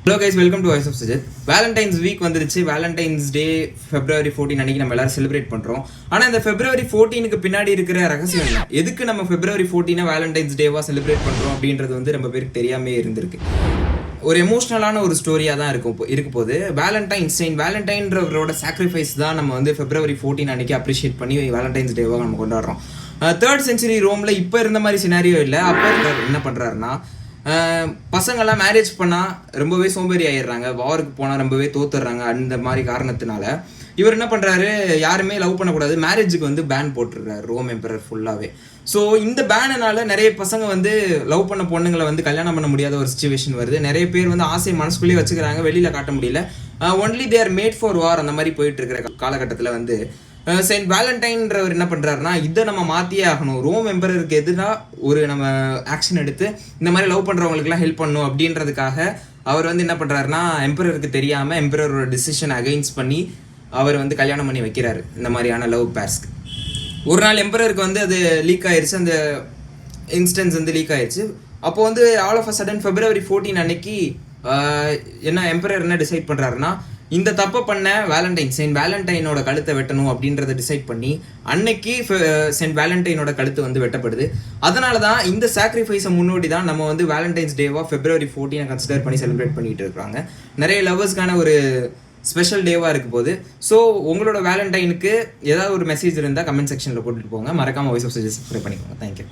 Hello guys, welcome to voice of Sujith. Valentine's week வந்துருச்சு. Valentine's day February 14 அன்னைக்கு நம்ம எல்லாரும் செலிப்ரேட் பண்றோம். ஆனா இந்த February 14க்கு பின்னாடி இருக்கிற ரகசியம் என்ன? எதுக்கு நம்ம February 14 வேலண்டைன்ஸ் டேவா செலிப்ரேட் பண்றோம் அப்படின்றது வந்து ரொம்ப பேருக்கு தெரியாமே இருந்திருக்கு. ஒரு எமோஷனலான ஒரு ஸ்டோரியா தான் இருக்க போது. வேலண்டைன்றவரோட சாக்ரிஃபைஸ் தான் நம்ம வந்து February 14 அன்னைக்கு அப்ரிஷியேட் பண்ணி வேலண்டைன்ஸ் டேவா நம்ம கொண்டாடுறோம். 3rd century ரோம்ல இப்போ இருந்த மாதிரி சினாரியோ இல்லை. அப்போ என்ன பண்றாருன்னா, பசங்கள்லாம் மேரேஜ் பண்ணால் ரொம்பவே சோம்பேறி ஆயிடுறாங்க, வாருக்கு போனால் ரொம்பவே தோத்துடுறாங்க. அந்த மாதிரி காரணத்தினால இவர் என்ன பண்ணுறாரு, யாருமே லவ் பண்ணக்கூடாது, மேரேஜுக்கு வந்து பேன் போட்டுருக்காரு ரோம் எம்பரர் ஃபுல்லாகவே. ஸோ இந்த பேனுனால நிறைய பசங்க வந்து லவ் பண்ண பொண்ணுங்களை வந்து கல்யாணம் பண்ண முடியாத ஒரு சுச்சுவேஷன் வருது. நிறைய பேர் வந்து ஆசை மனசுக்குள்ளேயே வச்சுக்கிறாங்க, வெளியில் காட்ட முடியல. Only they are made for war. அந்த மாதிரி போயிட்டு இருக்கிற காலகட்டத்தில் வந்து செயின்ட் வேலண்டைன்றவர் என்ன பண்ணுறாருனா, இதை நம்ம மாற்றியே ஆகணும், ரோம் எம்பரருக்கு எதிராக ஒரு நம்ம ஆக்ஷன் எடுத்து இந்த மாதிரி லவ் பண்ணுறவங்களுக்குலாம் ஹெல்ப் பண்ணணும் அப்படின்றதுக்காக அவர் வந்து என்ன பண்ணுறாருனா, எம்பரருக்கு தெரியாமல் எம்பரரோட டிசிஷன் அகைன்ஸ்ட் பண்ணி அவர் வந்து கல்யாணம் பண்ணி வைக்கிறாரு இந்த மாதிரியான லவ் பேர்ஸ்க்கு. ஒரு நாள் எம்பரருக்கு வந்து அது லீக் ஆயிடுச்சு, அந்த இன்ஸ்டன்ஸ் வந்து லீக் ஆயிடுச்சு. அப்போ வந்து all of a sudden February 14 அன்னைக்கு என்ன எம்பரர் என்ன டிசைட் பண்ணுறாருன்னா, இந்த தப்பை பண்ண செயின்ட் வேலண்டைனோட கழுத்தை வெட்டணும் அப்படின்றத டிசைட் பண்ணி அன்னைக்கு செயின்ட் வேலண்டைனோட கழுத்து வந்து வெட்டப்படுது. அதனால தான் இந்த சாக்ரிஃபைஸை முன்னோடி தான் நம்ம வந்து வேலண்டைன்ஸ் டேவா February 14 கன்சிடர் பண்ணி செலிப்ரேட் பண்ணிட்டு இருக்காங்க. நிறைய லவர்ஸ்க்கான ஒரு ஸ்பெஷல் டேவாக இருக்க போது. ஸோ உங்களோட வேலண்டைனுக்கு ஏதாவது ஒரு மெசேஜ் இருந்தால் கமெண்ட் செக்ஷனில் போட்டுட்டு போங்க. மறக்காமல் வாய்ஸ் ஆஃப் சஜஸ்ட் சப்ஸ்கிரைப் பண்ணிக்கோங்க. தேங்க்யூ.